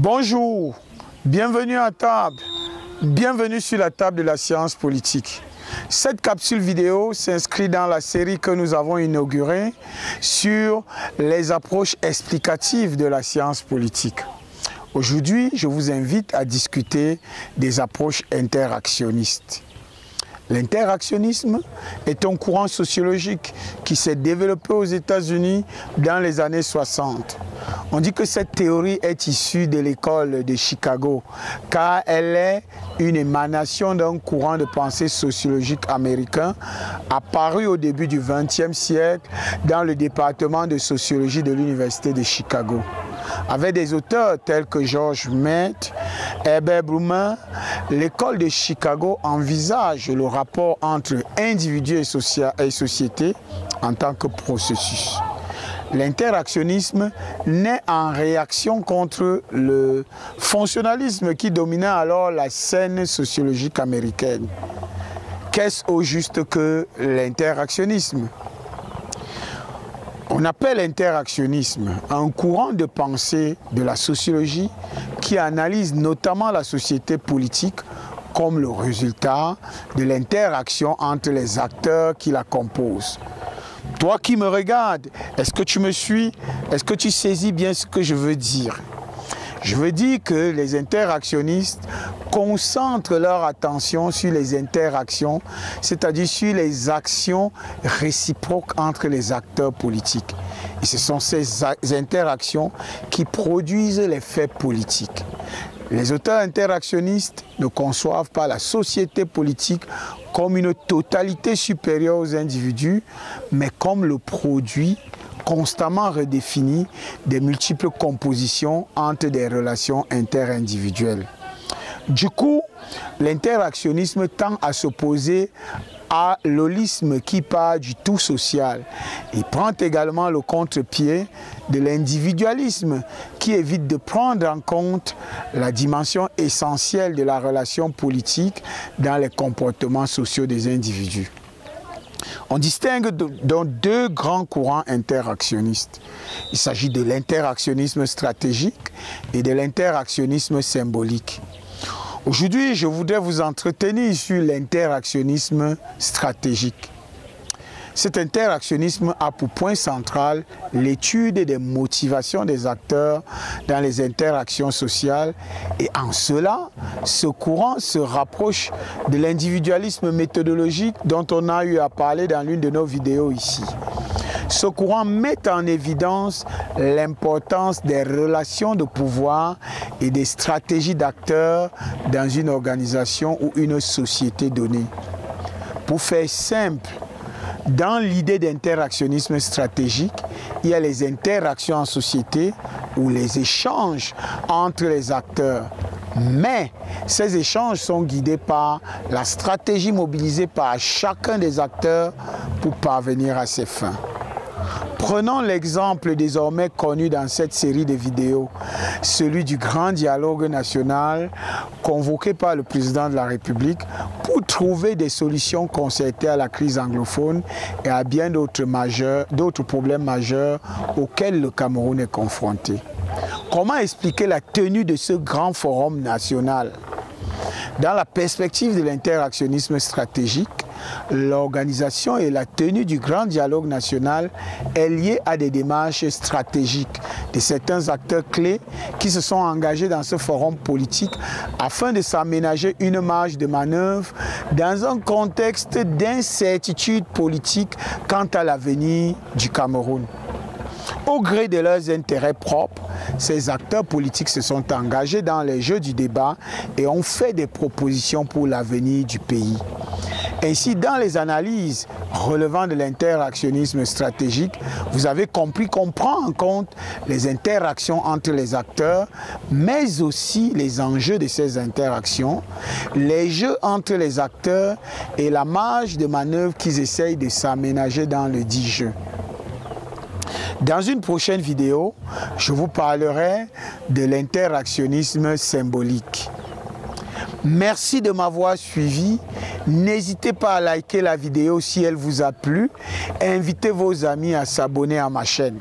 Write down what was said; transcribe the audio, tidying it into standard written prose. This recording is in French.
Bonjour, bienvenue à table, bienvenue sur la table de la science politique. Cette capsule vidéo s'inscrit dans la série que nous avons inaugurée sur les approches explicatives de la science politique. Aujourd'hui, je vous invite à discuter des approches interactionnistes. L'interactionnisme est un courant sociologique qui s'est développé aux États-Unis dans les années 60. On dit que cette théorie est issue de l'école de Chicago, car elle est une émanation d'un courant de pensée sociologique américain apparu au début du XXe siècle dans le département de sociologie de l'Université de Chicago. Avec des auteurs tels que George Mead, Herbert Blumer, l'école de Chicago envisage le rapport entre individu et société en tant que processus. L'interactionnisme naît en réaction contre le fonctionnalisme qui dominait alors la scène sociologique américaine. Qu'est-ce au juste que l'interactionnisme ? On appelle interactionnisme un courant de pensée de la sociologie qui analyse notamment la société politique comme le résultat de l'interaction entre les acteurs qui la composent. Toi qui me regardes, est-ce que tu me suis? Est-ce que tu saisis bien ce que je veux dire? Je veux dire que les interactionnistes concentrent leur attention sur les interactions, c'est-à-dire sur les actions réciproques entre les acteurs politiques. Et ce sont ces interactions qui produisent les faits politiques. Les auteurs interactionnistes ne conçoivent pas la société politique comme une totalité supérieure aux individus, mais comme le produit constamment redéfini des multiples compositions entre des relations interindividuelles. Du coup, l'interactionnisme tend à s'opposer à l'holisme qui part du tout social. Il prend également le contre-pied de l'individualisme qui évite de prendre en compte la dimension essentielle de la relation politique dans les comportements sociaux des individus. On distingue donc deux grands courants interactionnistes. Il s'agit de l'interactionnisme stratégique et de l'interactionnisme symbolique. Aujourd'hui, je voudrais vous entretenir sur l'interactionnisme stratégique. Cet interactionnisme a pour point central l'étude des motivations des acteurs dans les interactions sociales et en cela, ce courant se rapproche de l'individualisme méthodologique dont on a eu à parler dans l'une de nos vidéos ici. Ce courant met en évidence l'importance des relations de pouvoir et des stratégies d'acteurs dans une organisation ou une société donnée. Pour faire simple, dans l'idée d'interactionnisme stratégique, il y a les interactions en société ou les échanges entre les acteurs. Mais ces échanges sont guidés par la stratégie mobilisée par chacun des acteurs pour parvenir à ses fins. Prenons l'exemple désormais connu dans cette série de vidéos, celui du grand dialogue national convoqué par le président de la République pour trouver des solutions concertées à la crise anglophone et à bien d'autres problèmes majeurs auxquels le Cameroun est confronté. Comment expliquer la tenue de ce grand forum national? Dans la perspective de l'interactionnisme stratégique, l'organisation et la tenue du grand dialogue national est liée à des démarches stratégiques de certains acteurs clés qui se sont engagés dans ce forum politique afin de s'aménager une marge de manœuvre dans un contexte d'incertitude politique quant à l'avenir du Cameroun. Au gré de leurs intérêts propres, ces acteurs politiques se sont engagés dans les jeux du débat et ont fait des propositions pour l'avenir du pays. Ainsi, dans les analyses relevant de l'interactionnisme stratégique, vous avez compris qu'on prend en compte les interactions entre les acteurs, mais aussi les enjeux de ces interactions, les jeux entre les acteurs et la marge de manœuvre qu'ils essayent de s'aménager dans le dit jeu. Dans une prochaine vidéo, je vous parlerai de l'interactionnisme symbolique. Merci de m'avoir suivi. N'hésitez pas à liker la vidéo si elle vous a plu. Invitez vos amis à s'abonner à ma chaîne.